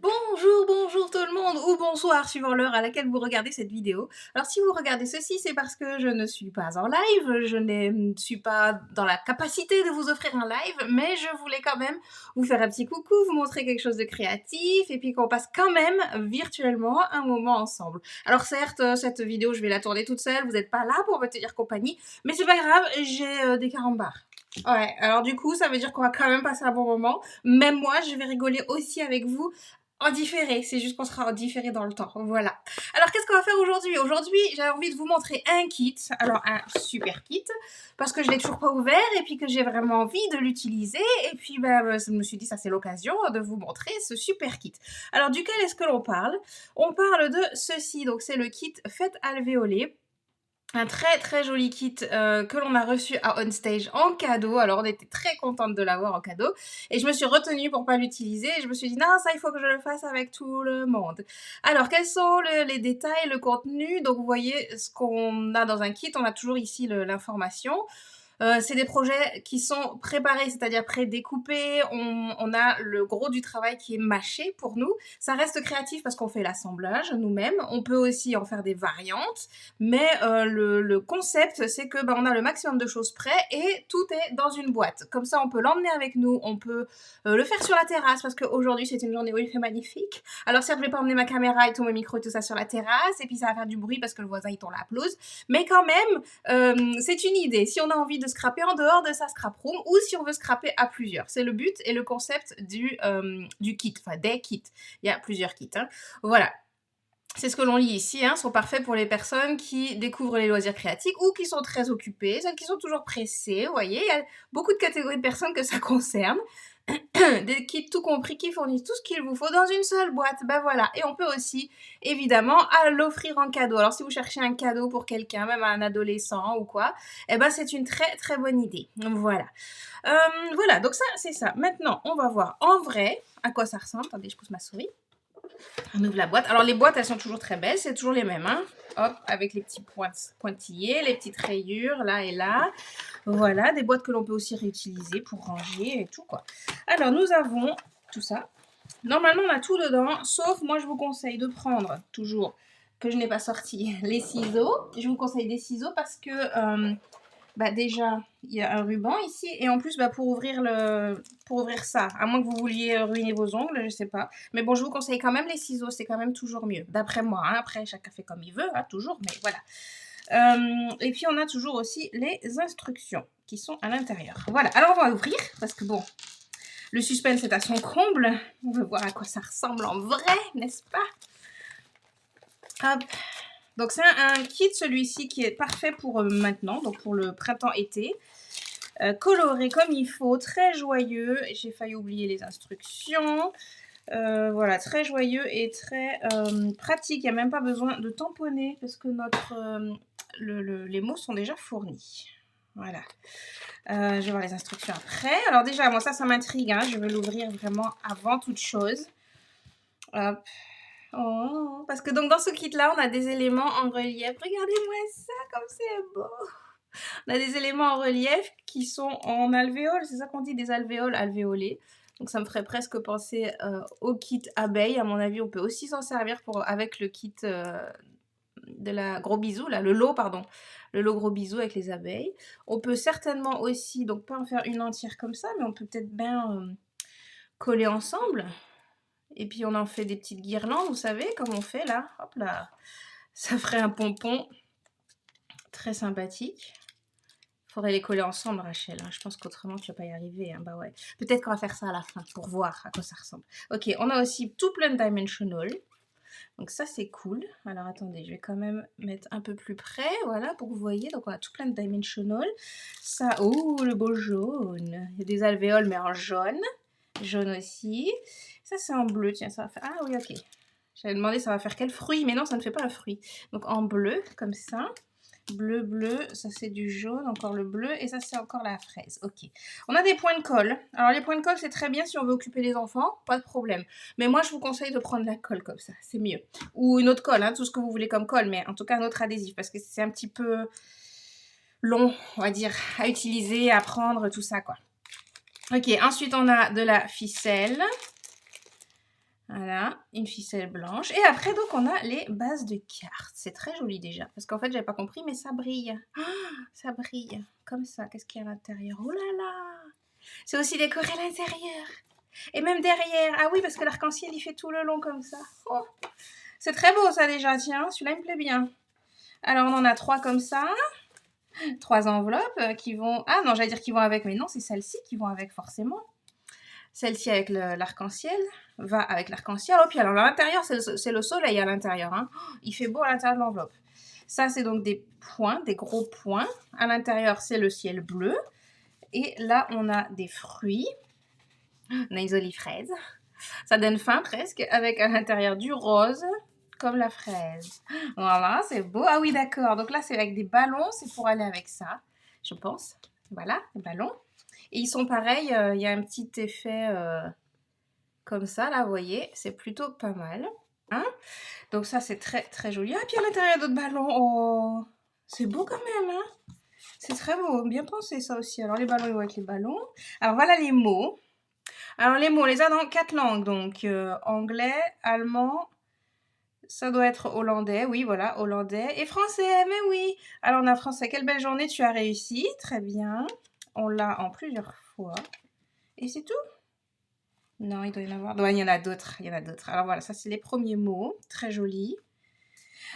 Bonjour, bonjour tout le monde, ou bonsoir suivant l'heure à laquelle vous regardez cette vidéo. Alors si vous regardez ceci, c'est parce que je ne suis pas en live, je ne suis pas dans la capacité de vous offrir un live, mais je voulais quand même vous faire un petit coucou, vous montrer quelque chose de créatif, et puis qu'on passe quand même virtuellement un moment ensemble. Alors certes, cette vidéo, je vais la tourner toute seule, vous n'êtes pas là pour me tenir compagnie, mais c'est pas grave, j'ai des carambars. Ouais, alors du coup, ça veut dire qu'on va quand même passer un bon moment. Même moi, je vais rigoler aussi avec vous en différé, c'est juste qu'on sera en différé dans le temps, voilà. Alors qu'est-ce qu'on va faire aujourd'hui? Aujourd'hui, j'ai envie de vous montrer un kit, alors un super kit, parce que je l'ai toujours pas ouvert et puis que j'ai vraiment envie de l'utiliser et puis je me suis dit ça c'est l'occasion de vous montrer ce super kit. Alors duquel est-ce que l'on parle? On parle de ceci, donc c'est le kit Fête alvéolée. Un très très joli kit que l'on a reçu à OnStage en cadeau. Alors on était très contente de l'avoir en cadeau. Et je me suis retenue pour pas l'utiliser. Et je me suis dit non, ça il faut que je le fasse avec tout le monde. Alors quels sont les détails, le contenu? Donc vous voyez ce qu'on a dans un kit. On a toujours ici l'information. C'est des projets qui sont préparés, c'est-à-dire pré-découpés. On a le gros du travail qui est mâché pour nous. Ça reste créatif parce qu'on fait l'assemblage nous-mêmes. On peut aussi en faire des variantes, mais le concept, c'est que on a le maximum de choses prêtes et tout est dans une boîte. Comme ça, on peut l'emmener avec nous, on peut le faire sur la terrasse parce qu'aujourd'hui, c'est une journée où il fait magnifique. Alors certes, je vais pas emmener ma caméra et tout mon micro et tout ça sur la terrasse, et puis ça va faire du bruit parce que le voisin, il tourne la pelouse. Mais quand même, c'est une idée. Si on a envie de scraper en dehors de sa scrap room ou si on veut scraper à plusieurs. C'est le but et le concept du kit, enfin des kits. Il y a plusieurs kits. Hein. Voilà. C'est ce que l'on lit ici, hein, sont parfaits pour les personnes qui découvrent les loisirs créatifs ou qui sont très occupées, celles qui sont toujours pressées, vous voyez, il y a beaucoup de catégories de personnes que ça concerne. Des kits tout compris qui fournissent tout ce qu'il vous faut dans une seule boîte, ben voilà. Et on peut aussi, évidemment, l'offrir en cadeau. Alors si vous cherchez un cadeau pour quelqu'un, même un adolescent ou quoi, eh ben c'est une très très bonne idée. Voilà. Voilà, donc ça c'est ça. Maintenant, on va voir en vrai à quoi ça ressemble. Attendez, je pousse ma souris. On ouvre la boîte. Alors les boîtes, elles sont toujours très belles, c'est toujours les mêmes. Hein. Hop, avec les petits pointillés, les petites rayures là et là. Voilà, des boîtes que l'on peut aussi réutiliser pour ranger et tout quoi. Alors nous avons tout ça. Normalement, on a tout dedans, sauf moi je vous conseille de prendre toujours, que je n'ai pas sorti, les ciseaux. Je vous conseille des ciseaux parce que déjà, il y a un ruban ici. Et en plus, pour ouvrir ça, à moins que vous vouliez ruiner vos ongles, je sais pas. Mais bon, je vous conseille quand même les ciseaux, c'est quand même toujours mieux. D'après moi, hein. Après, chacun fait comme il veut, hein, toujours, mais voilà. Et puis, on a toujours aussi les instructions qui sont à l'intérieur. Voilà, alors on va ouvrir, parce que bon, le suspense est à son comble. On veut voir à quoi ça ressemble en vrai, n'est-ce pas? Hop. Donc c'est un kit, celui-ci, qui est parfait pour maintenant, donc pour le printemps-été. Coloré comme il faut, très joyeux. J'ai failli oublier les instructions. Voilà, très joyeux et très pratique. Il n'y a même pas besoin de tamponner parce que les mots sont déjà fournis. Voilà. Je vais voir les instructions après. Alors déjà, moi ça m'intrigue. Hein. Je vais l'ouvrir vraiment avant toute chose. Hop. Oh, parce que donc dans ce kit-là, on a des éléments en relief. Regardez-moi ça, comme c'est beau. On a des éléments en relief qui sont en alvéoles, c'est ça qu'on dit, des alvéoles alvéolées. Donc ça me ferait presque penser au kit abeille. À mon avis, on peut aussi s'en servir avec le kit de la gros bisou, là, le lot gros bisou avec les abeilles. On peut certainement aussi, donc pas en faire une entière comme ça, mais on peut peut-être bien coller ensemble. Et puis on en fait des petites guirlandes, vous savez, comme on fait là. Hop là. Ça ferait un pompon très sympathique. Faudrait les coller ensemble, Rachel. Hein. Je pense qu'autrement, tu vas pas y arriver. Hein. Bah ouais. Peut-être qu'on va faire ça à la fin pour voir à quoi ça ressemble. Ok, on a aussi tout plein de dimensional. Donc ça, c'est cool. Alors attendez, je vais quand même mettre un peu plus près. Voilà, pour que vous voyez. Donc on a tout plein de dimensional. Ça, oh, le beau jaune. Il y a des alvéoles, mais en jaune. Jaune aussi. Ça, c'est en bleu. Tiens, ça va faire... Ah oui, ok. J'avais demandé ça va faire quel fruit, mais non, ça ne fait pas un fruit. Donc en bleu, comme ça. Bleu, bleu, ça c'est du jaune, encore le bleu, et ça c'est encore la fraise. Ok. On a des points de colle. Alors les points de colle, c'est très bien si on veut occuper les enfants, pas de problème. Mais moi, je vous conseille de prendre la colle comme ça, c'est mieux. Ou une autre colle, hein, tout ce que vous voulez comme colle, mais en tout cas un autre adhésif, parce que c'est un petit peu long, on va dire, à utiliser, à prendre, tout ça, quoi. Ok, ensuite on a de la ficelle. Voilà, une ficelle blanche. Et après, donc, on a les bases de cartes. C'est très joli déjà. Parce qu'en fait, j'avais pas compris, mais ça brille. Ah, ça brille. Comme ça. Qu'est-ce qu'il y a à l'intérieur? Oh là là! C'est aussi décoré à l'intérieur. Et même derrière. Ah oui, parce que l'arc-en-ciel, il fait tout le long comme ça. Oh. C'est très beau, ça, déjà. Tiens, celui-là, il me plaît bien. Alors, on en a 3 comme ça. 3 enveloppes qui vont... Ah non, j'allais dire qui vont avec, mais non, c'est celles-ci qui vont avec, forcément. Celle-ci avec l'arc-en-ciel va avec l'arc-en-ciel. Oh, puis alors à l'intérieur, c'est le soleil à l'intérieur. Hein. Il fait beau à l'intérieur de l'enveloppe. Ça, c'est donc des points, des gros points. À l'intérieur, c'est le ciel bleu. Et là, on a des fruits. On a une jolie fraise. Ça donne faim presque, avec à l'intérieur du rose, comme la fraise. Voilà, c'est beau. Ah oui, d'accord. Donc là, c'est avec des ballons. C'est pour aller avec ça, je pense. Voilà, les ballons. Et ils sont pareils, il y a un petit effet comme ça, là, vous voyez, c'est plutôt pas mal. Hein, donc ça, c'est très, très joli. Ah, puis à l'intérieur, d'autres ballons. Oh, c'est beau quand même, hein. C'est très beau, bien pensé ça aussi. Alors les ballons, ils vont avec les ballons. Alors voilà les mots. Alors les mots, on les a dans 4 langues. Donc anglais, allemand, ça doit être hollandais. Oui, voilà, hollandais. Et français, mais oui. Alors on a français. Quelle belle journée, tu as réussi. Très bien. On l'a en plusieurs fois. Et c'est tout? Non, il doit y en avoir. Ouais, il y en a d'autres. Il y en a d'autres. Alors voilà, ça c'est les premiers mots. Très jolis.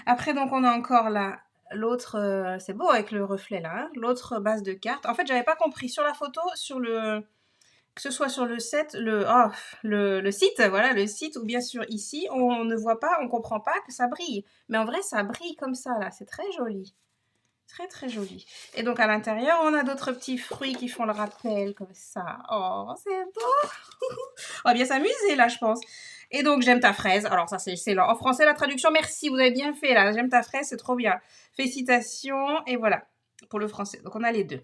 Après, donc, on a encore là l'autre. C'est beau avec le reflet là. Hein, l'autre base de cartes. En fait, j'avais pas compris sur la photo, sur le. Que ce soit sur le set, le site, voilà, le site, ou bien sûr ici, on ne voit pas, on comprend pas que ça brille. Mais en vrai, ça brille comme ça là. C'est très joli. Très très joli. Et donc à l'intérieur, on a d'autres petits fruits qui font le rappel comme ça. Oh, c'est beau. On va bien s'amuser là, je pense. Et donc j'aime ta fraise. Alors ça c'est excellent. En français, la traduction, merci, vous avez bien fait là. J'aime ta fraise, c'est trop bien. Félicitations. Et voilà, pour le français. Donc on a les deux.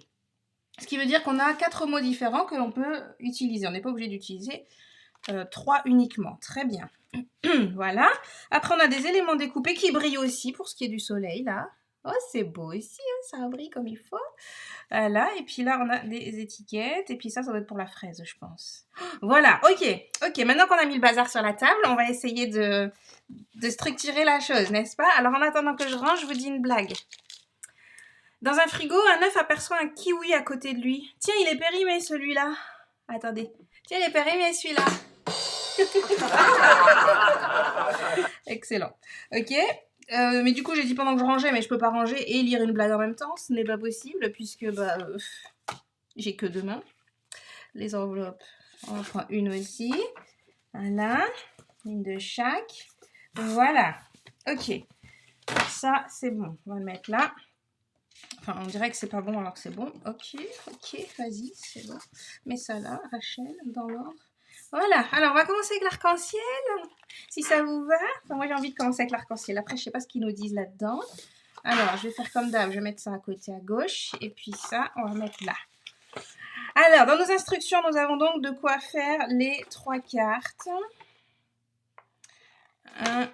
Ce qui veut dire qu'on a 4 mots différents que l'on peut utiliser. On n'est pas obligé d'utiliser 3 uniquement. Très bien. Voilà. Après, on a des éléments découpés qui brillent aussi pour ce qui est du soleil là. Oh, c'est beau ici, hein, ça brille comme il faut. Voilà, et puis là, on a des étiquettes. Et puis ça doit être pour la fraise, je pense. Voilà, ok. Ok, maintenant qu'on a mis le bazar sur la table, on va essayer de structurer la chose, n'est-ce pas? Alors, en attendant que je range, je vous dis une blague. Dans un frigo, un œuf aperçoit un kiwi à côté de lui. Tiens, il est périmé, celui-là. Attendez. Tiens, il est périmé, celui-là. Excellent. Ok. Mais du coup, j'ai dit pendant que je rangeais, mais je peux pas ranger et lire une blague en même temps. Ce n'est pas possible puisque j'ai que 2 mains. Les enveloppes, on en prend une aussi. Voilà. Une de chaque. Voilà. Ok. Ça, c'est bon. On va le mettre là. Enfin, on dirait que c'est pas bon alors que c'est bon. Ok, vas-y, c'est bon. Mets ça là, Rachel, dans l'ordre. Voilà, alors on va commencer avec l'arc-en-ciel, si ça vous va. Enfin, moi j'ai envie de commencer avec l'arc-en-ciel. Après, je sais pas ce qu'ils nous disent là-dedans. Alors, je vais faire comme d'hab, je vais mettre ça à côté à gauche. Et puis ça, on va mettre là. Alors, dans nos instructions, nous avons donc de quoi faire les 3 cartes.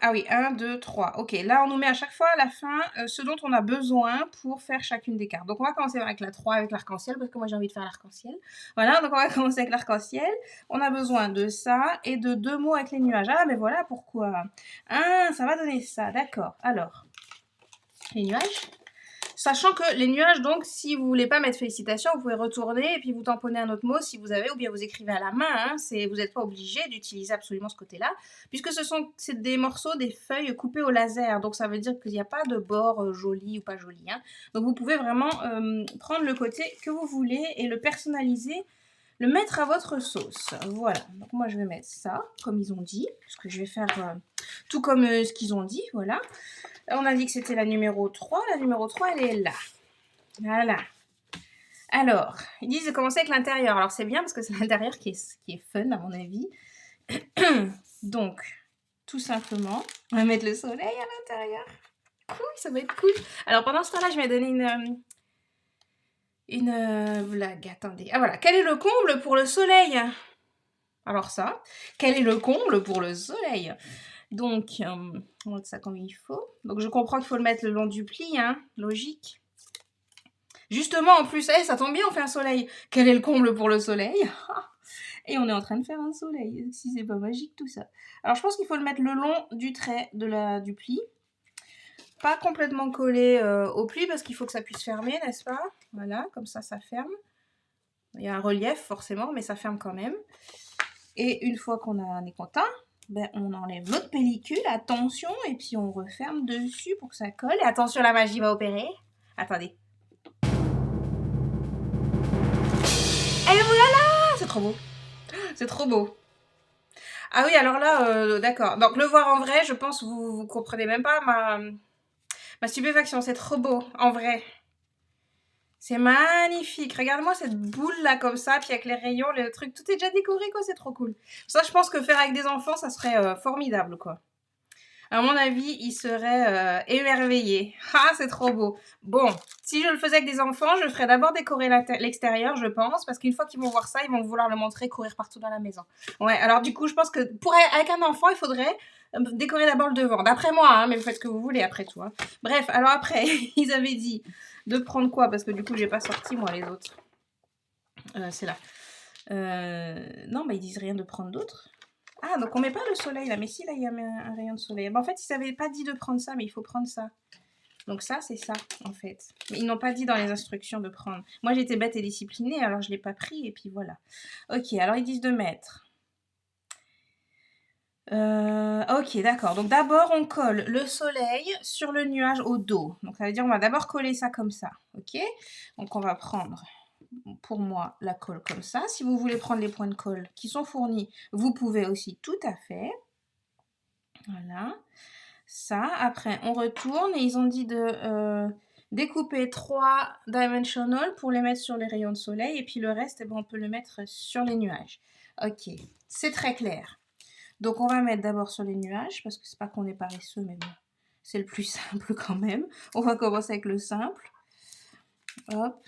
Ah oui, 1, 2, 3. Ok, là on nous met à chaque fois à la fin ce dont on a besoin pour faire chacune des cartes. Donc on va commencer avec la 3 avec l'arc-en-ciel parce que moi j'ai envie de faire l'arc-en-ciel. Voilà, donc on va commencer avec l'arc-en-ciel. On a besoin de ça et de 2 mots avec les nuages. Ah mais voilà pourquoi. Ah, ça va donner ça, d'accord. Alors, les nuages. Sachant que les nuages, donc, si vous voulez pas mettre félicitations, vous pouvez retourner et puis vous tamponnez un autre mot si vous avez, ou bien vous écrivez à la main. Hein, vous n'êtes pas obligé d'utiliser absolument ce côté-là, puisque c'est des morceaux, des feuilles coupées au laser. Donc ça veut dire qu'il n'y a pas de bord joli ou pas joli. Hein. Donc vous pouvez vraiment prendre le côté que vous voulez et le personnaliser, le mettre à votre sauce. Voilà. Donc moi je vais mettre ça, comme ils ont dit, parce que je vais faire tout comme ce qu'ils ont dit. Voilà. On a dit que c'était la numéro 3. La numéro 3, elle est là. Voilà. Alors, ils disent de commencer avec l'intérieur. Alors, c'est bien parce que c'est l'intérieur qui est fun, à mon avis. Donc, tout simplement, on va mettre le soleil à l'intérieur. Cool, ça va être cool. Alors, pendant ce temps-là, je vais donner une blague. Attendez. Ah, voilà. Quel est le comble pour le soleil? Alors ça, quel est le comble pour le soleil? Donc, on va mettre ça comme il faut. Donc, je comprends qu'il faut le mettre le long du pli, hein, logique. Justement, en plus, ça tombe bien, on fait un soleil. Quel est le comble pour le soleil? Et on est en train de faire un soleil, si c'est pas magique tout ça. Alors je pense qu'il faut le mettre le long du trait du pli. Pas complètement collé au pli parce qu'il faut que ça puisse fermer, n'est-ce pas? Voilà, comme ça ferme. Il y a un relief forcément, mais ça ferme quand même. Et une fois qu'on est content, ben, on enlève notre pellicule, attention, et puis on referme dessus pour que ça colle. Et attention, la magie va opérer. Attendez. Et voilà! C'est trop beau. C'est trop beau. Ah oui, alors là, d'accord. Donc le voir en vrai, je pense vous comprenez même pas ma stupéfaction. C'est trop beau, en vrai. C'est magnifique. Regarde-moi cette boule là comme ça, puis avec les rayons, le truc, tout est déjà décoré quoi, c'est trop cool. Ça, je pense que faire avec des enfants, ça serait formidable quoi. À mon avis, ils seraient émerveillés. Ah, c'est trop beau. Bon, si je le faisais avec des enfants, je ferais d'abord décorer l'extérieur, je pense, parce qu'une fois qu'ils vont voir ça, ils vont vouloir le montrer, courir partout dans la maison. Ouais, alors du coup, je pense que avec un enfant, il faudrait décorer d'abord le devant. D'après moi, hein, mais vous faites ce que vous voulez après tout. Hein. Bref, alors après, ils avaient dit de prendre quoi? Parce que du coup, j'ai pas sorti moi les autres. C'est là. Non, bah ils disent rien de prendre d'autres. Ah, donc on met pas le soleil là, mais si là il y a un rayon de soleil. Bah, en fait, ils n'avaient pas dit de prendre ça, mais il faut prendre ça. Donc ça, c'est ça, en fait. Mais ils n'ont pas dit dans les instructions de prendre. Moi, j'étais bête et disciplinée, alors je ne l'ai pas pris, et puis voilà. Ok, alors ils disent de mettre. Ok, d'accord. Donc d'abord, on colle le soleil sur le nuage au dos. Donc ça veut dire on va d'abord coller ça comme ça, ok? Donc on va prendre, pour moi, la colle comme ça. Si vous voulez prendre les points de colle qui sont fournis, vous pouvez aussi tout à fait. Voilà. Ça, après, on retourne et ils ont dit de découper 3 dimensional pour les mettre sur les rayons de soleil et puis le reste, eh ben, on peut le mettre sur les nuages. Ok, c'est très clair. Donc, on va mettre d'abord sur les nuages parce que c'est pas qu'on est paresseux, mais bon, c'est le plus simple quand même. On va commencer avec le simple. Hop,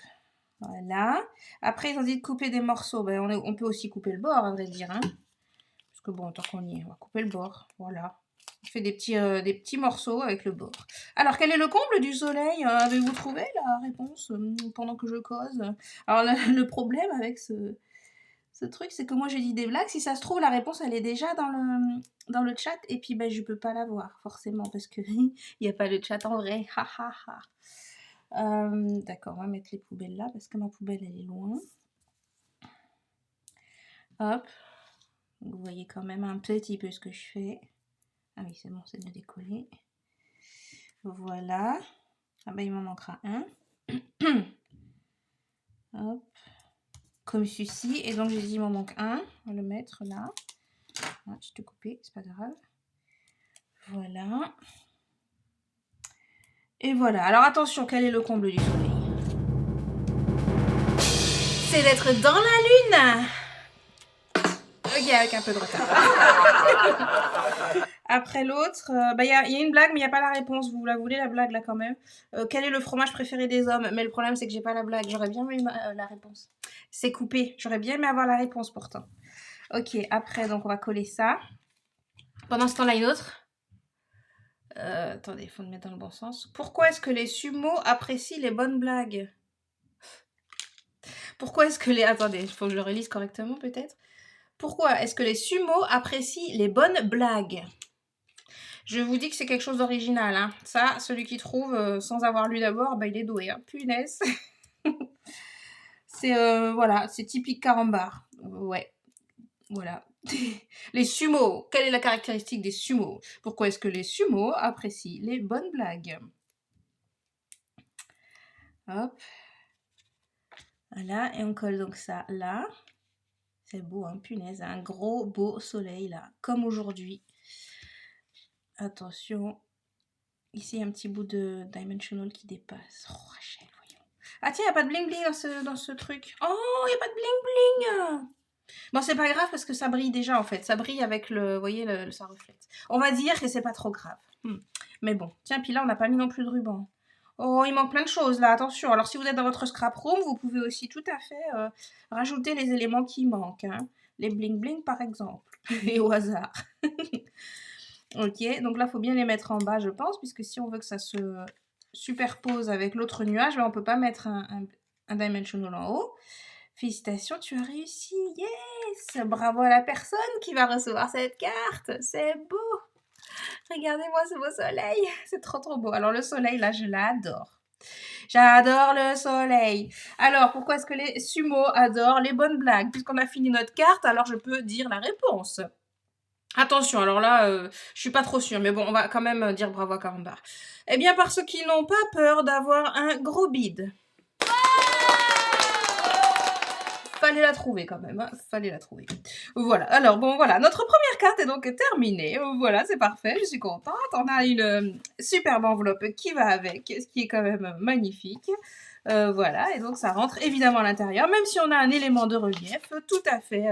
voilà. Après, ils ont dit de couper des morceaux. Ben, on peut aussi couper le bord, à vrai dire. Hein. Parce que bon, tant qu'on y est, on va couper le bord. Voilà. Je fais des petits morceaux avec le bord. Alors, quel est le comble du soleil? Avez-vous trouvé la réponse pendant que je cause? Alors, le problème avec ce truc, c'est que moi, j'ai dit des blagues. Si ça se trouve, la réponse, elle est déjà dans le chat. Et puis, ben, je peux pas la voir, forcément, parce que il n'y a pas de chat en vrai. Ha, ha, ha. D'accord, on va mettre les poubelles là, parce que ma poubelle, elle est loin. Hop. Vous voyez quand même un petit peu ce que je fais. Ah oui, c'est bon, c'est de décoller. Voilà. Ah ben, il m'en manquera un. Hop. Comme ceci. Et donc, j'ai dit, il m'en manque un. On va le mettre là. Ah, je te coupé, c'est pas grave. Voilà. Et voilà. Alors, attention, quel est le comble du soleil? C'est d'être dans la lune. Ok, avec un peu de retard. Après l'autre, il y a une blague, mais il n'y a pas la réponse. Vous la voulez, la blague, là, quand même? Quel est le fromage préféré des hommes? Mais le problème, c'est que j'ai pas la blague. J'aurais bien aimé la réponse. C'est coupé. J'aurais bien aimé avoir la réponse, pourtant. Ok, après, donc, on va coller ça. Pendant ce temps-là, une autre. Attendez, il faut le mettre dans le bon sens. Pourquoi est-ce que les sumos apprécient les bonnes blagues? Pourquoi est-ce que les... Attendez, il faut que je le relise correctement, peut-être. Pourquoi est-ce que les sumos apprécient les bonnes blagues? Je vous dis que c'est quelque chose d'original. Hein. Ça, celui qui trouve sans avoir lu d'abord, bah, il est doué. Hein. Punaise. C'est voilà, c'est typique carambar. Ouais, voilà. Les sumos. Quelle est la caractéristique des sumos? Pourquoi est-ce que les sumos apprécient les bonnes blagues? Hop. Voilà, et on colle donc ça là. C'est beau, hein, punaise. Un gros beau soleil là, comme aujourd'hui. Attention. Ici, un petit bout de dimensional qui dépasse. Oh, Rachel, voyons. Ah tiens, il n'y a pas de bling bling dans ce truc. Oh, il n'y a pas de bling bling. Bon, c'est pas grave parce que ça brille déjà en fait. Ça brille avec le... Vous voyez, ça reflète. On va dire que c'est pas trop grave. Mais bon. Tiens, puis là, on n'a pas mis non plus de ruban. Oh, il manque plein de choses là, attention. Alors, si vous êtes dans votre scrap room, vous pouvez aussi tout à fait rajouter les éléments qui manquent. Hein. Les bling bling par exemple. Et au hasard. Ok, donc là, il faut bien les mettre en bas, je pense, puisque si on veut que ça se superpose avec l'autre nuage, ben, on ne peut pas mettre un dimensional en haut. Félicitations, tu as réussi. Yes! Bravo à la personne qui va recevoir cette carte. C'est beau. Regardez-moi ce beau soleil. C'est trop trop beau. Alors le soleil, là, je l'adore. J'adore le soleil. Alors, pourquoi est-ce que les sumo adorent les bonnes blagues? Puisqu'on a fini notre carte, alors je peux dire la réponse. Attention, alors là, je suis pas trop sûre, mais bon, on va quand même dire bravo à Carambar. Eh bien, parce qu'ils n'ont pas peur d'avoir un gros bide. Fallait la trouver quand même, hein, fallait la trouver. Voilà, alors bon, voilà, notre première carte est donc terminée. Voilà, c'est parfait, je suis contente. On a une superbe enveloppe qui va avec, ce qui est quand même magnifique. Voilà, et donc ça rentre évidemment à l'intérieur, même si on a un élément de relief tout à fait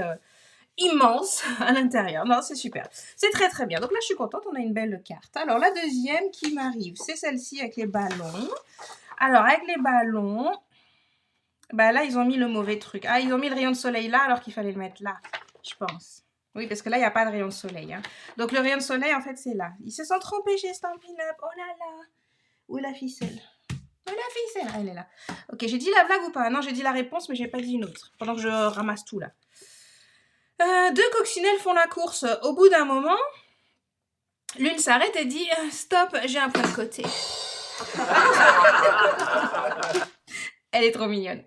immense à l'intérieur. Non, c'est super. C'est très très bien. Donc là, je suis contente, on a une belle carte. Alors, la deuxième qui m'arrive, c'est celle-ci avec les ballons. Alors, avec les ballons... Bah là, ils ont mis le mauvais truc. Ah, ils ont mis le rayon de soleil là, alors qu'il fallait le mettre là, je pense. Oui, parce que là, il n'y a pas de rayon de soleil. Hein. Donc, le rayon de soleil, en fait, c'est là. Ils se sont trompés chez Stampin' Up. Oh là là. Où est la ficelle? Où est la ficelle? Ah, elle est là. Ok, j'ai dit la blague ou pas? Non, j'ai dit la réponse, mais j'ai pas dit une autre. Pendant que je ramasse tout, là. Deux coccinelles font la course. Au bout d'un moment, l'une s'arrête et dit « Stop, j'ai un point de côté. » Elle est trop mignonne.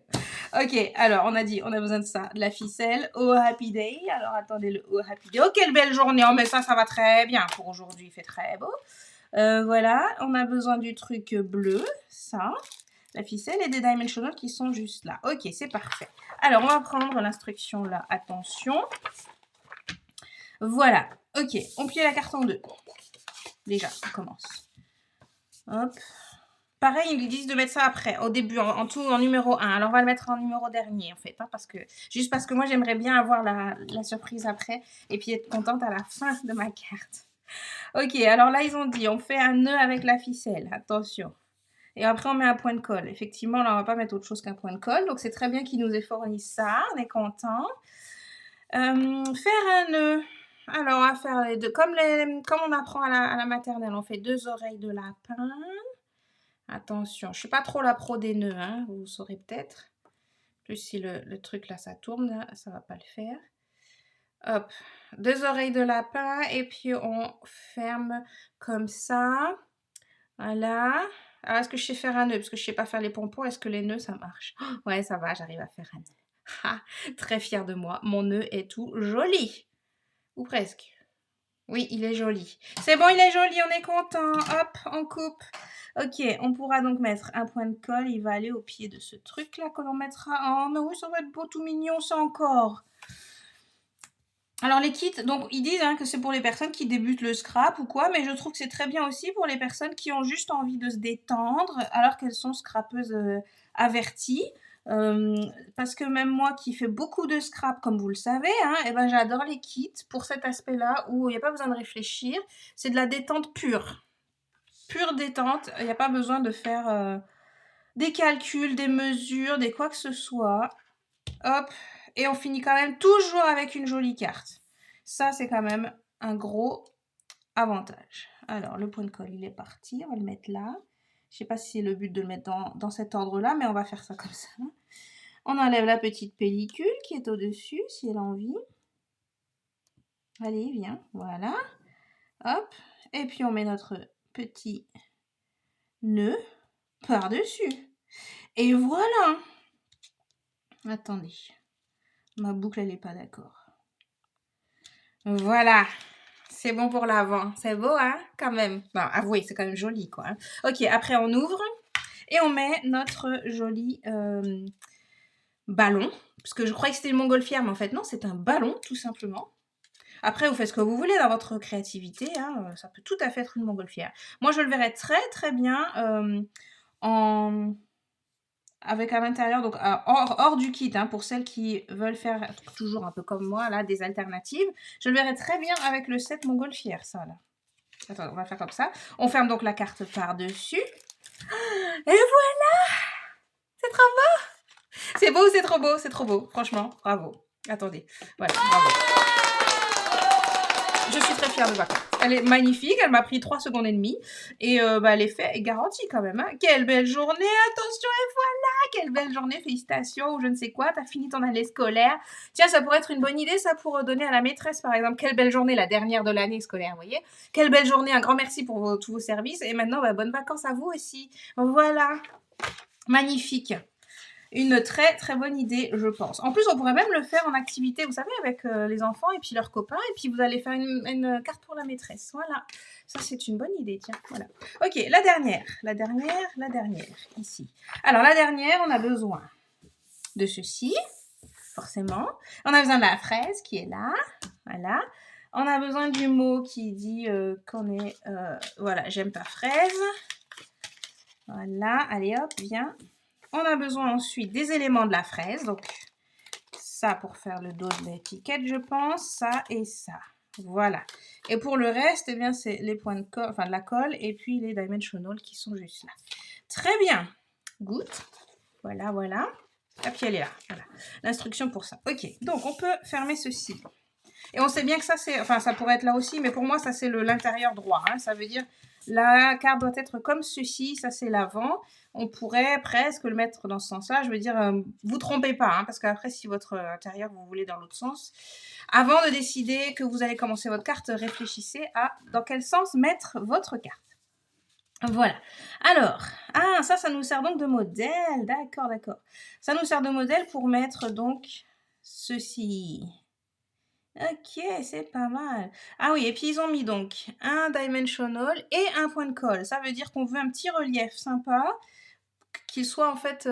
Ok, alors on a dit, on a besoin de ça, de la ficelle. Oh happy day. Alors attendez le oh happy day. Oh quelle belle journée. Oh mais ça va très bien pour aujourd'hui. Il fait très beau. Voilà, on a besoin du truc bleu, ça, la ficelle et des dimensionals qui sont juste là. Ok, c'est parfait. Alors on va prendre l'instruction là. Attention. Voilà. Ok, on plie la carte en deux. Déjà, on commence. Hop. Pareil, ils disent de mettre ça après, au début, en tout en numéro 1. Alors, on va le mettre en numéro dernier, en fait. Hein, juste parce que moi, j'aimerais bien avoir la surprise après et puis être contente à la fin de ma carte. Ok, alors là, ils ont dit, on fait un nœud avec la ficelle. Attention. Et après, on met un point de colle. Effectivement, là, on va pas mettre autre chose qu'un point de colle. Donc, c'est très bien qu'ils nous aient fourni ça. On est content. Faire un nœud. Alors, on va faire les deux. Comme on apprend à la maternelle, on fait 2 oreilles de lapin. Attention, je ne suis pas trop la pro des nœuds, hein, vous saurez peut-être. Plus si le truc là, ça tourne, là, ça ne va pas le faire. Hop, 2 oreilles de lapin et puis on ferme comme ça. Voilà. Alors, est-ce que je sais faire un nœud? Parce que je ne sais pas faire les pompons. Est-ce que les nœuds, ça marche? Oh, ouais, ça va, j'arrive à faire un nœud. Ah, très fière de moi. Mon nœud est tout joli. Ou presque. Oui, il est joli. C'est bon, il est joli, on est content. Hop, on coupe. Ok, on pourra donc mettre un point de colle. Il va aller au pied de ce truc-là que l'on mettra. Oh, mais oui, ça va être beau, tout mignon, ça encore. Alors, les kits, donc, ils disent hein, que c'est pour les personnes qui débutent le scrap ou quoi, mais je trouve que c'est très bien aussi pour les personnes qui ont juste envie de se détendre alors qu'elles sont scrapeuses averties. Parce que même moi qui fais beaucoup de scrap, comme vous le savez, hein, eh ben, j'adore les kits pour cet aspect-là où il n'y a pas besoin de réfléchir. C'est de la détente pure. Pure détente. Il n'y a pas besoin de faire des calculs, des mesures, des quoi que ce soit. Hop. Et on finit quand même toujours avec une jolie carte. Ça, c'est quand même un gros avantage. Alors, le point de colle, il est parti. On va le mettre là. Je ne sais pas si c'est le but de le mettre dans cet ordre-là, mais on va faire ça comme ça. On enlève la petite pellicule qui est au-dessus, si elle a envie. Allez, viens. Voilà. Hop. Et puis, on met notre petit nœud par-dessus. Et voilà. Attendez. Ma boucle, elle n'est pas d'accord. Voilà. C'est bon pour l'avant. C'est beau, hein, quand même. Bon, avouez, c'est quand même joli, quoi. Hein. Ok, après, on ouvre et on met notre joli ballon. Parce que je croyais que c'était une montgolfière, mais en fait, non, c'est un ballon, tout simplement. Après, vous faites ce que vous voulez dans votre créativité. Hein, ça peut tout à fait être une montgolfière. Moi, je le verrais très, très bien avec à l'intérieur, donc hors du kit, hein, pour celles qui veulent faire toujours un peu comme moi, là, des alternatives. Je le verrais très bien avec le set montgolfière, ça, là. Attends, on va faire comme ça. On ferme donc la carte par-dessus. Et voilà! C'est trop beau! C'est beau ou c'est trop beau? C'est trop beau, franchement, bravo. Attendez, voilà, bravo. Je suis très fière de ma carte. Elle est magnifique, elle m'a pris 3 secondes et demie. Et bah, l'effet est garanti quand même. Hein. Quelle belle journée, attention, et voilà, quelle belle journée, félicitations, ou je ne sais quoi, t'as fini ton année scolaire. Tiens, ça pourrait être une bonne idée, ça, pour donner à la maîtresse, par exemple, quelle belle journée, la dernière de l'année scolaire, vous voyez. Quelle belle journée, un grand merci pour tous vos services. Et maintenant, bah, bonnes vacances à vous aussi. Voilà, magnifique. Une très très bonne idée, je pense. En plus, on pourrait même le faire en activité, vous savez, avec les enfants et puis leurs copains. Et puis, vous allez faire une carte pour la maîtresse. Voilà. Ça, c'est une bonne idée, tiens. Voilà. Ok, la dernière. Ici. Alors, la dernière, on a besoin de ceci, forcément. On a besoin de la fraise qui est là. Voilà. On a besoin du mot qui dit qu'on est... voilà, j'aime pas fraise. Voilà. Allez, hop, viens. On a besoin ensuite des éléments de la fraise, donc ça pour faire le dos de l'étiquette, je pense, ça et ça. Voilà. Et pour le reste, eh bien, c'est les points de colle, enfin de la colle, et puis les dimensionals qui sont juste là. Très bien. Good. Voilà, voilà. Et puis elle est là. Voilà. L'instruction pour ça. Ok. Donc on peut fermer ceci. Et on sait bien que ça, c'est... Enfin, ça pourrait être là aussi, mais pour moi, ça, c'est l'intérieur droit. Hein. Ça veut dire, la carte doit être comme ceci. Ça, c'est l'avant. On pourrait presque le mettre dans ce sens-là. Je veux dire, vous trompez pas, hein, parce qu'après, si votre intérieur, vous voulez dans l'autre sens, avant de décider que vous allez commencer votre carte, réfléchissez à dans quel sens mettre votre carte. Voilà. Alors, ça nous sert donc de modèle. D'accord, d'accord. Ça nous sert de modèle pour mettre donc ceci. Ok, c'est pas mal. Ah oui, et puis ils ont mis donc un dimensional et un point de colle. Ça veut dire qu'on veut un petit relief sympa, qu'il soit en fait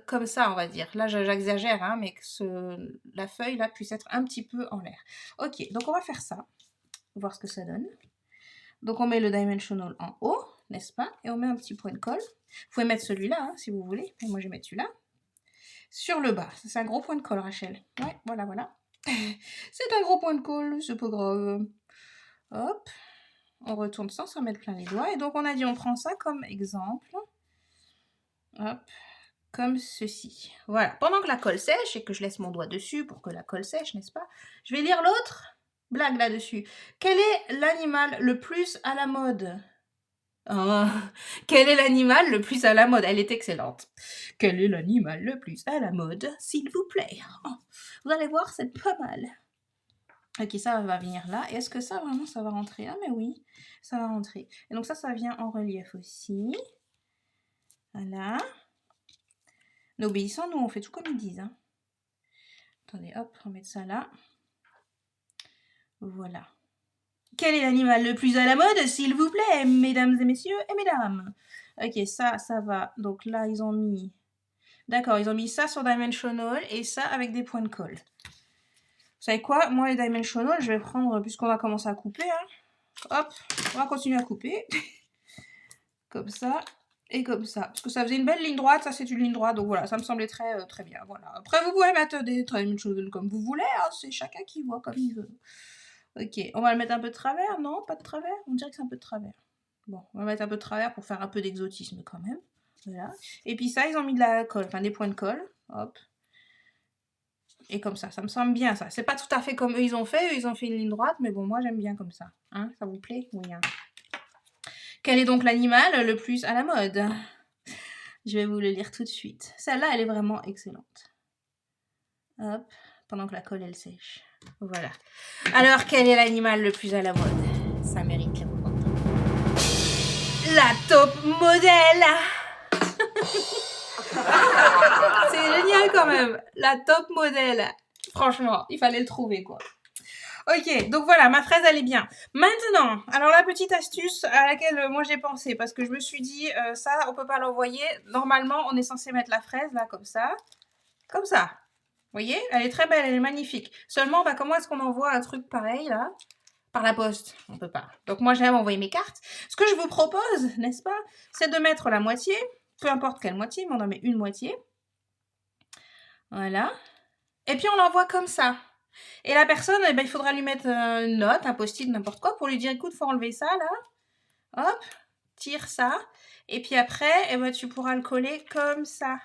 comme ça, on va dire. Là, j'exagère, hein, mais que la feuille là puisse être un petit peu en l'air. Ok, donc on va faire ça, voir ce que ça donne. Donc on met le dimensional en haut, n'est-ce pas? Et on met un petit point de colle. Vous pouvez mettre celui-là, hein, si vous voulez. Et moi, je vais mettre celui-là. Sur le bas, c'est un gros point de colle, Rachel. Ouais, voilà, voilà. C'est un gros point de colle, c'est pas grave. Hop, on retourne sans s'en mettre plein les doigts. Et donc, on a dit, on prend ça comme exemple. Hop, comme ceci. Voilà, pendant que la colle sèche et que je laisse mon doigt dessus pour que la colle sèche, n'est-ce pas? Je vais lire l'autre blague là-dessus. Quel est l'animal le plus à la mode? Oh, quel est l'animal le plus à la mode? Elle est excellente. Quel est l'animal le plus à la mode, s'il vous plaît? Oh, vous allez voir, c'est pas mal. Ok, ça va venir là. Et est-ce que ça, vraiment, ça va rentrer? Ah, mais oui, ça va rentrer. Et donc ça vient en relief aussi. Voilà. N'obéissant, nous, on fait tout comme ils disent. Hein. Attendez, hop, on va mettre ça là. Voilà. Quel est l'animal le plus à la mode, s'il vous plaît, mesdames et messieurs et mesdames? Ok, ça va. Donc là, ils ont mis... D'accord, ils ont mis ça sur Dimensional et ça avec des points de colle. Vous savez quoi? Moi, les Dimensional, je vais prendre, puisqu'on va commencer à couper, hein. Hop, on va continuer à couper. Comme ça et comme ça. Parce que ça faisait une belle ligne droite, ça c'est une ligne droite, donc voilà, ça me semblait très, très bien. Voilà. Après, vous pouvez mettre des Dimensional comme vous voulez, hein. C'est chacun qui voit comme il veut. Ok, on va le mettre un peu de travers, non? Pas de travers? On dirait que c'est un peu de travers. Bon, on va mettre un peu de travers pour faire un peu d'exotisme quand même. Voilà. Et puis ça, ils ont mis de la colle, enfin des points de colle. Hop. Et comme ça me semble bien ça. C'est pas tout à fait comme eux ils ont fait une ligne droite, mais bon, moi j'aime bien comme ça. Hein, ça vous plaît? Oui. Hein. Quel est donc l'animal le plus à la mode? Je vais vous le lire tout de suite. Celle-là, elle est vraiment excellente. Hop, pendant que la colle elle sèche. Voilà. Alors, quel est l'animal le plus à la mode? Ça mérite la top modèle. C'est génial quand même. La top modèle. Franchement, il fallait le trouver quoi. Ok, donc voilà, ma fraise elle est bien. Maintenant, alors la petite astuce à laquelle moi j'ai pensé, parce que je me suis dit, ça on peut pas l'envoyer. Normalement, on est censé mettre la fraise là comme ça. Comme ça. Vous voyez? Elle est très belle, elle est magnifique. Seulement, bah, comment est-ce qu'on envoie un truc pareil là? Par la poste, on peut pas. Donc moi j'aime envoyer mes cartes. Ce que je vous propose, n'est-ce pas, c'est de mettre la moitié, peu importe quelle moitié, mais on en met une moitié. Voilà. Et puis on l'envoie comme ça. Et la personne, eh ben, il faudra lui mettre une note, un post-it, n'importe quoi, pour lui dire, écoute, faut enlever ça là. Hop, tire ça. Et puis après, eh ben, tu pourras le coller comme ça.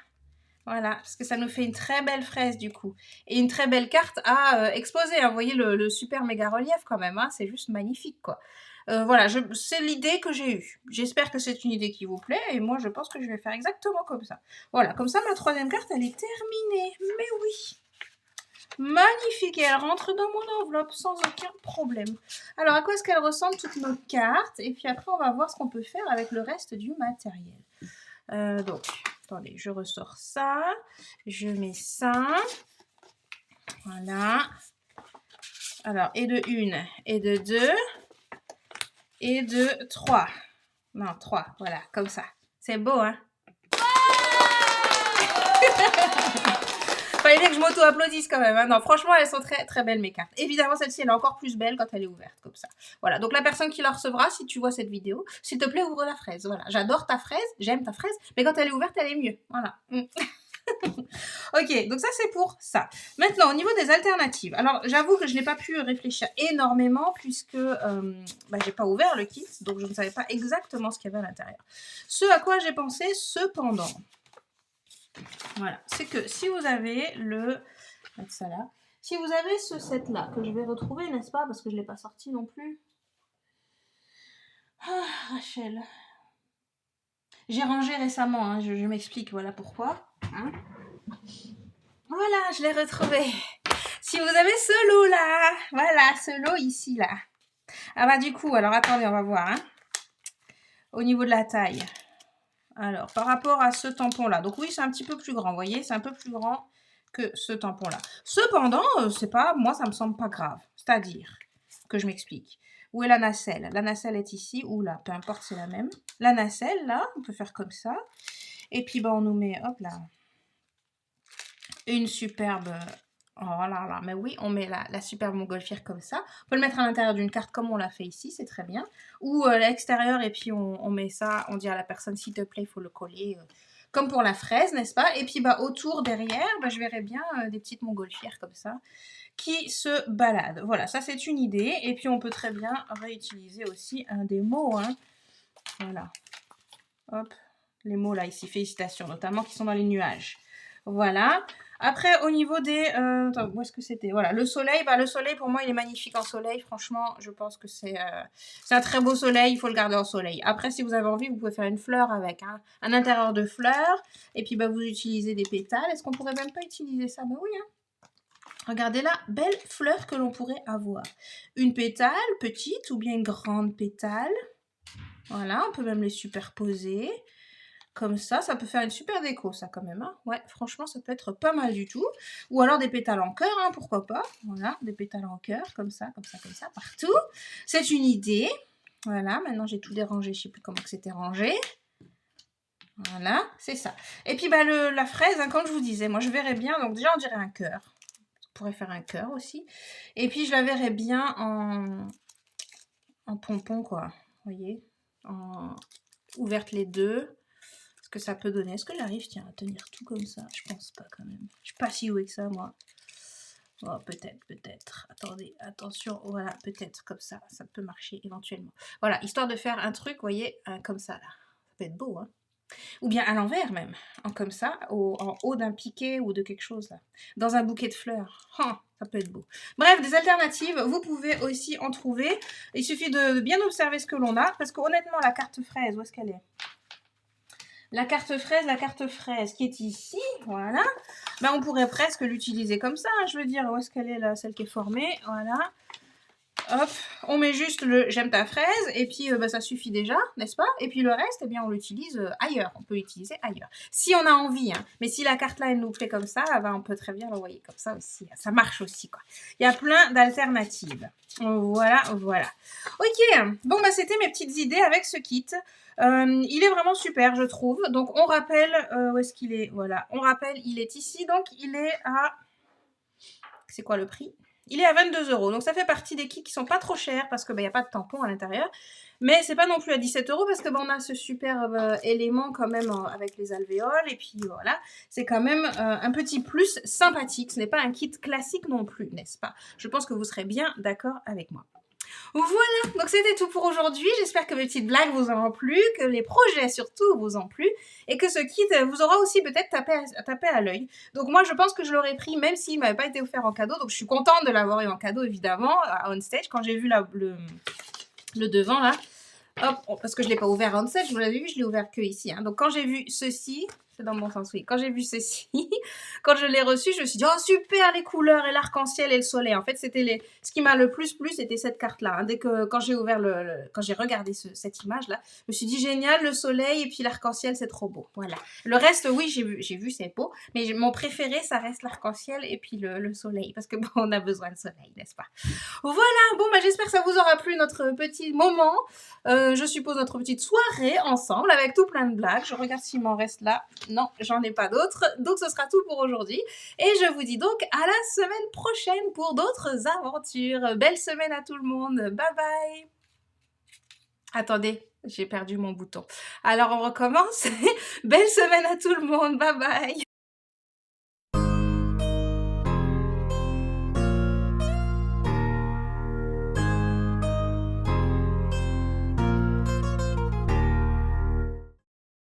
Voilà, parce que ça nous fait une très belle fraise du coup. Et une très belle carte à exposer, hein. Vous voyez le super méga relief quand même, hein. C'est juste magnifique quoi. Voilà, c'est l'idée que j'ai eue. J'espère que c'est une idée qui vous plaît et moi je pense que je vais faire exactement comme ça. Voilà, comme ça ma troisième carte elle est terminée. Mais oui, magnifique, et elle rentre dans mon enveloppe sans aucun problème. Alors à quoi est-ce qu'elles ressemblent toutes nos cartes? Et puis après on va voir ce qu'on peut faire avec le reste du matériel. Donc, attendez, je ressors ça, je mets ça, voilà. Alors, et de 1, et de 2, et de 3. Non, 3, voilà, comme ça. C'est beau, hein? Fallait que je m'auto-applaudisse quand même, hein. Non, franchement, elles sont très très belles mes cartes. Évidemment, celle-ci, elle est encore plus belle quand elle est ouverte, comme ça. Voilà, donc la personne qui la recevra, si tu vois cette vidéo, s'il te plaît, ouvre la fraise. Voilà, j'adore ta fraise, j'aime ta fraise, mais quand elle est ouverte, elle est mieux. Voilà. Ok, donc ça c'est pour ça. Maintenant, au niveau des alternatives. Alors, j'avoue que je n'ai pas pu réfléchir énormément puisque j'ai pas ouvert le kit, donc je ne savais pas exactement ce qu'il y avait à l'intérieur. Ce à quoi j'ai pensé cependant, voilà, c'est que si vous avez le... Mettre ça là. Si vous avez ce set-là, que je vais retrouver, n'est-ce pas? Parce que je ne l'ai pas sorti non plus. Ah, Rachel. J'ai rangé récemment, hein, je m'explique, voilà pourquoi. Hein, voilà, je l'ai retrouvé. Si vous avez ce lot-là, voilà, ce lot ici, là. Ah bah du coup, alors attendez, on va voir. Hein. Au niveau de la taille. Alors, par rapport à ce tampon-là. Donc oui, c'est un petit peu plus grand, vous voyez, c'est un peu plus grand que ce tampon-là. Cependant, c'est pas, moi, ça me semble pas grave. C'est-à-dire, que je m'explique. Où est la nacelle? La nacelle est ici, ou là, peu importe, c'est la même. La nacelle, là, on peut faire comme ça. Et puis, on nous met, hop là, une superbe... Oh là là, mais oui, on met la superbe montgolfière comme ça. On peut le mettre à l'intérieur d'une carte comme on l'a fait ici, c'est très bien. Ou à l'extérieur, et puis on met ça, on dit à la personne, s'il te plaît, il faut le coller, comme pour la fraise, n'est-ce pas? Et puis autour, derrière, je verrais bien des petites montgolfières comme ça, qui se baladent. Voilà, ça c'est une idée. Et puis on peut très bien réutiliser aussi un des mots, hein. Voilà. Hop, les mots là, ici, félicitations, notamment qui sont dans les nuages. Voilà. Après, au niveau des... attends, où est-ce que c'était? Voilà, le soleil. Le soleil, pour moi, il est magnifique en soleil. Franchement, je pense que c'est un très beau soleil. Il faut le garder en soleil. Après, si vous avez envie, vous pouvez faire une fleur avec. Hein, un intérieur de fleurs. Et puis, vous utilisez des pétales. Est-ce qu'on pourrait même pas utiliser ça? Oui, hein. Regardez la belle fleur que l'on pourrait avoir. Une pétale petite ou bien une grande pétale. Voilà, on peut même les superposer. Comme ça peut faire une super déco, ça, quand même. Hein. Ouais, franchement, ça peut être pas mal du tout. Ou alors des pétales en cœur, hein, pourquoi pas. Voilà, des pétales en cœur, comme ça, partout. C'est une idée. Voilà, maintenant j'ai tout dérangé, je sais plus comment que c'était rangé. Voilà, c'est ça. Et puis, la fraise, hein, comme je vous disais, moi, je verrais bien, donc déjà, on dirait un cœur. On pourrait faire un cœur aussi. Et puis, je la verrais bien en pompon, quoi. Vous voyez, ouverte les deux. Que ça peut donner. Est-ce que j'arrive, tiens, à tenir tout comme ça? Je pense pas quand même. Je suis pas si douée que ça, moi. Oh, peut-être. Attendez, attention. Voilà, peut-être comme ça. Ça peut marcher éventuellement. Voilà, histoire de faire un truc, vous voyez, comme ça, là. Ça peut être beau, hein. Ou bien à l'envers même, comme ça, en haut d'un piquet ou de quelque chose, là. Dans un bouquet de fleurs. Oh, ça peut être beau. Bref, des alternatives, vous pouvez aussi en trouver. Il suffit de bien observer ce que l'on a, parce qu'honnêtement, la carte fraise, où est-ce qu'elle est? La carte fraise qui est ici, voilà. On pourrait presque l'utiliser comme ça, hein, je veux dire, où est-ce qu'elle est là, celle qui est formée, voilà. Hop, on met juste le j'aime ta fraise, et puis ça suffit déjà, n'est-ce pas? Et puis le reste, eh bien, on l'utilise ailleurs, on peut l'utiliser ailleurs. Si on a envie, hein. Mais si la carte là, elle nous plaît comme ça, on peut très bien l'envoyer comme ça aussi, ça marche aussi, quoi. Il y a plein d'alternatives. Voilà. Ok, bon, c'était mes petites idées avec ce kit. Il est vraiment super, je trouve. Donc, on rappelle, où est-ce qu'il est? Voilà, on rappelle, il est ici, donc il est à... C'est quoi le prix? Il est à 22 €. Donc, ça fait partie des kits qui sont pas trop chers parce qu'il n'y a pas de tampon à l'intérieur. Mais c'est pas non plus à 17 € parce qu'on a ce superbe élément quand même avec les alvéoles. Et puis voilà, c'est quand même un petit plus sympathique. Ce n'est pas un kit classique non plus, n'est-ce pas? Je pense que vous serez bien d'accord avec moi. Voilà, donc c'était tout pour aujourd'hui. J'espère que mes petites blagues vous auront plu, que les projets surtout vous ont plu, et que ce kit vous aura aussi peut-être tapé à l'œil. Donc moi, je pense que je l'aurais pris même s'il m'avait pas été offert en cadeau. Donc je suis contente de l'avoir eu en cadeau, évidemment, à OnStage. Quand j'ai vu le devant, là, hop, parce que je ne l'ai pas ouvert à OnStage, vous l'avez vu, je l'ai ouvert que ici. Hein. Donc quand j'ai vu ceci, c'est dans mon sens, oui. Quand j'ai vu ceci, quand je l'ai reçu, je me suis dit, oh super, les couleurs et l'arc-en-ciel et le soleil. En fait, c'était ce qui m'a le plus plu, c'était cette carte-là. Hein. Quand j'ai ouvert quand j'ai regardé cette image-là, je me suis dit, génial, le soleil et puis l'arc-en-ciel, c'est trop beau. Voilà. Le reste, oui, j'ai vu, c'est beau. Mais mon préféré, ça reste l'arc-en-ciel et puis le soleil. Parce que bon, on a besoin de soleil, n'est-ce pas? Voilà, bon, bah, j'espère que ça vous aura plu notre petit moment. Je suppose notre petite soirée ensemble avec tout plein de blagues. Je regarde s'il m'en reste là. Non, j'en ai pas d'autres. Donc ce sera tout pour aujourd'hui. Et je vous dis donc à la semaine prochaine pour d'autres aventures. Belle semaine à tout le monde. Bye bye. Attendez, j'ai perdu mon bouton. Alors on recommence. Belle semaine à tout le monde. Bye bye.